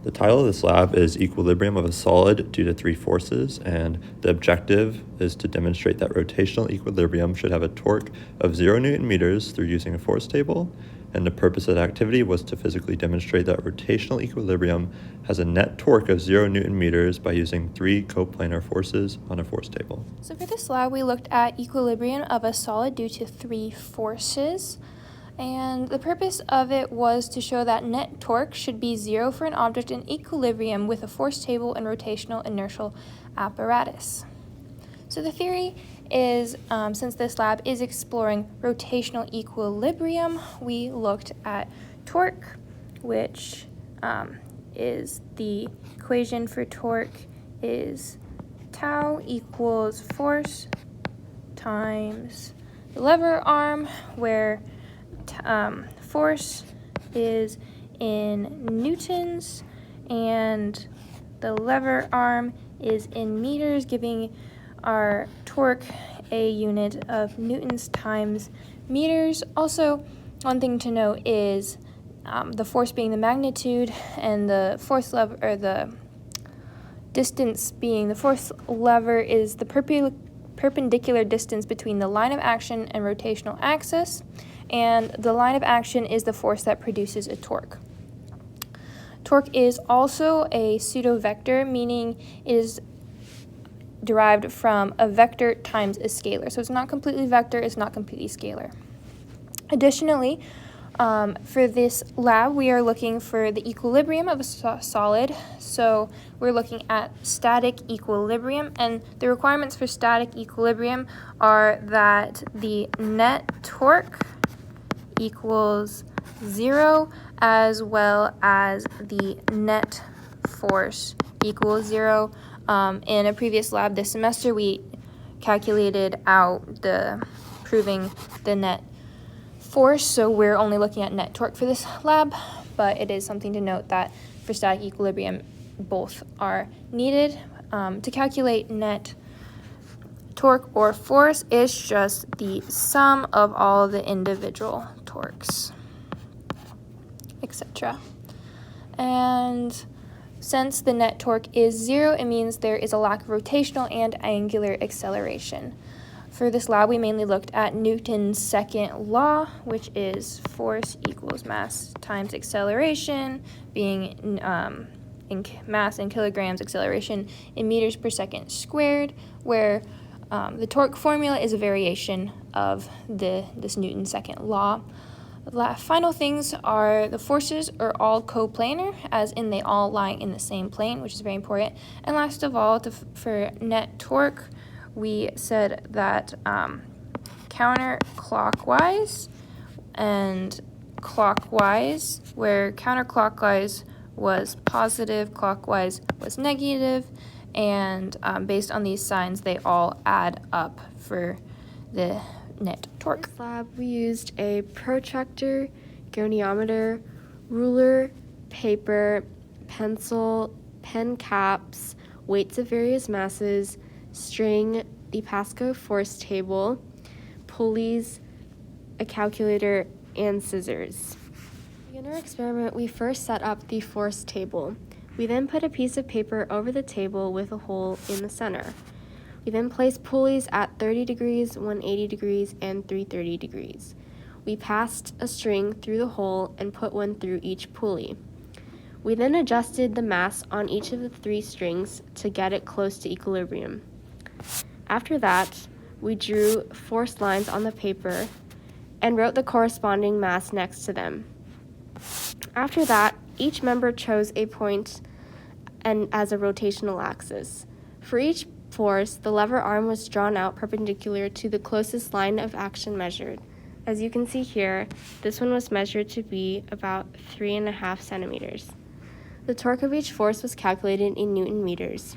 The title of this lab is Equilibrium of a Solid Due to Three Forces, and the objective is to demonstrate that rotational equilibrium should have a torque of 0 Newton meters through using a force table, and the purpose of the activity was to physically demonstrate that rotational equilibrium has a net torque of 0 Newton meters by using 3 coplanar forces on a force table. So for this lab, we looked at equilibrium of a solid due to 3 forces. And the purpose of it was to show that net torque should be 0 for an object in equilibrium with a force table and rotational inertial apparatus. So the theory is, since this lab is exploring rotational equilibrium, we looked at torque, which is the equation for torque is tau equals force times the lever arm, where force is in newtons and the lever arm is in meters, giving our torque a unit of newtons times meters. Also, one thing to note is the force being the magnitude and the force lever, or the distance being the force lever, is the perpendicular distance between the line of action and rotational axis, and the line of action is the force that produces a torque. Torque is also a pseudo-vector, meaning it is derived from a vector times a scalar. So it's not completely vector, it's not completely scalar. Additionally, for this lab, we are looking for the equilibrium of a solid. So we're looking at static equilibrium, and the requirements for static equilibrium are that the net torque equals 0, as well as the net force equals 0. In a previous lab this semester, we calculated out proving the net force, so we're only looking at net torque for this lab, but it is something to note that for static equilibrium, both are needed. To calculate net torque or force is just the sum of all the individual torques, etc. And since the net torque is 0, it means there is a lack of rotational and angular acceleration. For this lab, we mainly looked at Newton's second law, which is force equals mass times acceleration, being in mass in kilograms, acceleration in meters per second squared, where the torque formula is a variation of this Newton's second law. The final things are the forces are all coplanar, as in they all lie in the same plane, which is very important. And last of all, for net torque, we said that counterclockwise and clockwise, where counterclockwise was positive, clockwise was negative, and based on these signs, they all add up for the net torque. In this lab, we used a protractor, goniometer, ruler, paper, pencil, pen caps, weights of various masses, string, the Pasco force table, pulleys, a calculator, and scissors. In our experiment, we first set up the force table. We then put a piece of paper over the table with a hole in the center. We then placed pulleys at 30 degrees, 180 degrees, and 330 degrees. We passed a string through the hole and put one through each pulley. We then adjusted the mass on each of the 3 strings to get it close to equilibrium. After that, we drew force lines on the paper and wrote the corresponding mass next to them. After that, each member chose a point and as a rotational axis. For each force, the lever arm was drawn out perpendicular to the closest line of action measured. As you can see here, this one was measured to be about 3.5 centimeters. The torque of each force was calculated in Newton meters.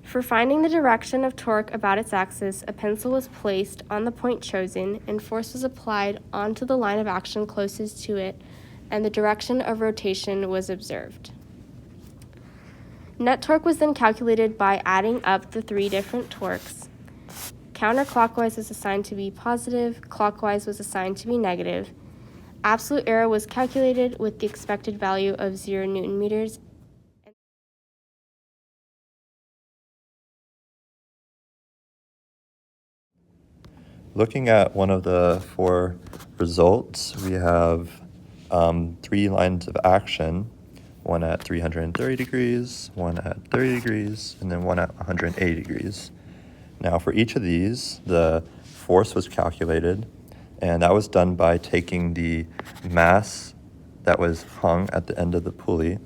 For finding the direction of torque about its axis, a pencil was placed on the point chosen and force was applied onto the line of action closest to it, and the direction of rotation was observed. Net torque was then calculated by adding up the 3 different torques. Counterclockwise was assigned to be positive, clockwise was assigned to be negative. Absolute error was calculated with the expected value of 0 Newton meters looking at one of the four results, we have 3 lines of action, one at 330 degrees, one at 30 degrees, and then one at 180 degrees. Now for each of these, the force was calculated, and that was done by taking the mass that was hung at the end of the pulley,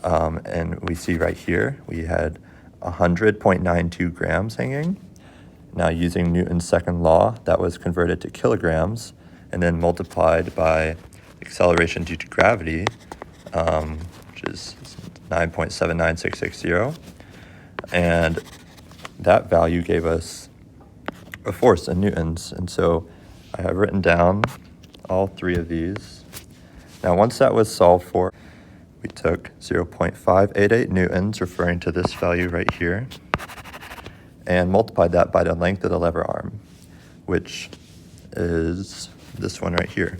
and we see right here, we had 100.92 grams hanging. Now using Newton's second law, that was converted to kilograms and then multiplied by acceleration due to gravity, which is 9.79660. And that value gave us a force in newtons. And so I have written down all 3 of these. Now once that was solved for, we took 0.588 newtons, referring to this value right here, and multiplied that by the length of the lever arm, which is this one right here.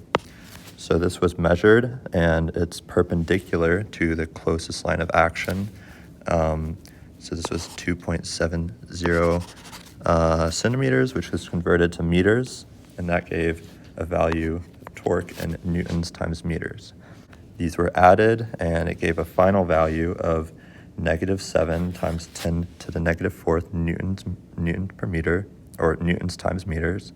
So this was measured, and it's perpendicular to the closest line of action. So this was 2.70 centimeters, which was converted to meters, and that gave a value of torque in newtons times meters. These were added, and it gave a final value of -7 times 10 to the -4th newton per meter, or newtons times meters.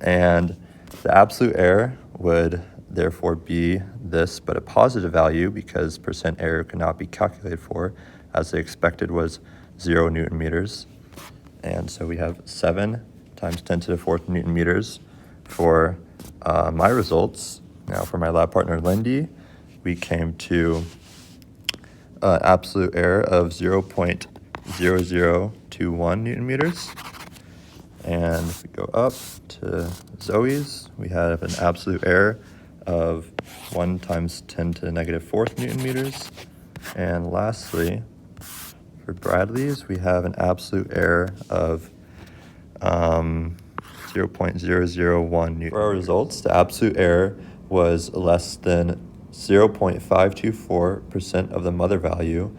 And the absolute error would therefore be this, but a positive value because percent error could not be calculated for, as the expected was 0 newton meters. And so we have 7 times 10 to the 4th newton meters for my results. Now for my lab partner Lindy, we came to absolute error of 0.0021 newton meters. And if we go up to Zoe's, we have an absolute error of 1 times 10 to the -4th newton meters. And lastly, for Bradley's, we have an absolute error of 0.001 newton. For our results, the absolute error was less than 0.524% of the mother value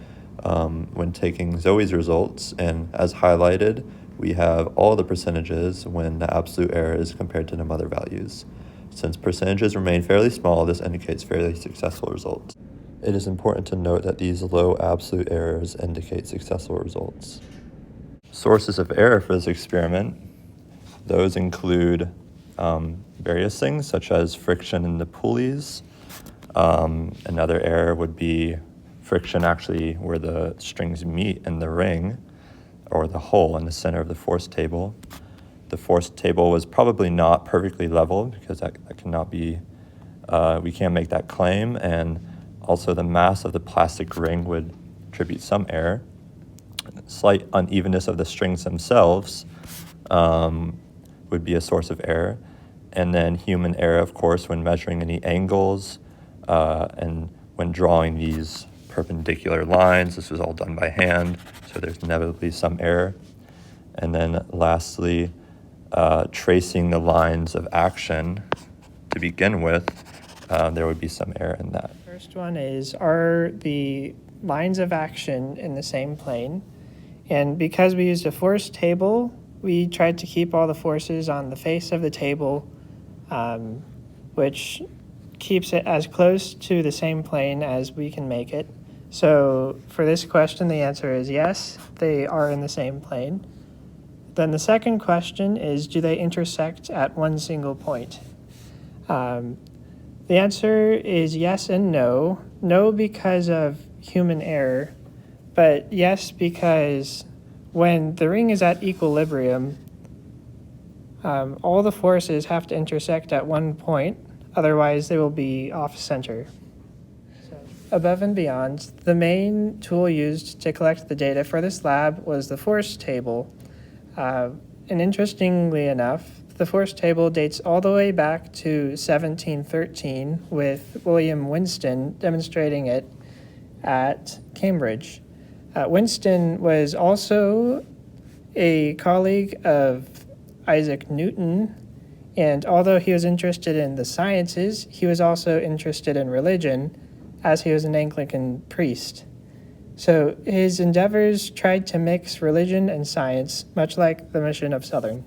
when taking Zoe's results, and as highlighted, we have all the percentages when the absolute error is compared to the mother values. Since percentages remain fairly small, this indicates fairly successful results. It is important to note that these low absolute errors indicate successful results. Sources of error for this experiment, those include various things such as friction in the pulleys. Another error would be friction actually where the strings meet in the ring or the hole in the center of the force table. The force table was probably not perfectly level because that cannot be, we can't make that claim, and also the mass of the plastic ring would attribute some error. Slight unevenness of the strings themselves would be a source of error. And then human error, of course, when measuring any angles and when drawing these perpendicular lines. This was all done by hand, so there's inevitably some error. And then lastly, tracing the lines of action to begin with, there would be some error in that. First one is, are the lines of action in the same plane? And because we used a force table, we tried to keep all the forces on the face of the table, which keeps it as close to the same plane as we can make it. So for this question, the answer is yes, they are in the same plane. Then the second question is, do they intersect at one single point? The answer is yes and no. No because of human error, but yes because when the ring is at equilibrium, all the forces have to intersect at one point, otherwise they will be off center. Above and beyond, the main tool used to collect the data for this lab was the force table. And interestingly enough, the force table dates all the way back to 1713 with William Winston demonstrating it at Cambridge. Winston was also a colleague of Isaac Newton, and although he was interested in the sciences, he was also interested in religion, as he was an Anglican priest. So his endeavors tried to mix religion and science, much like the mission of Southern.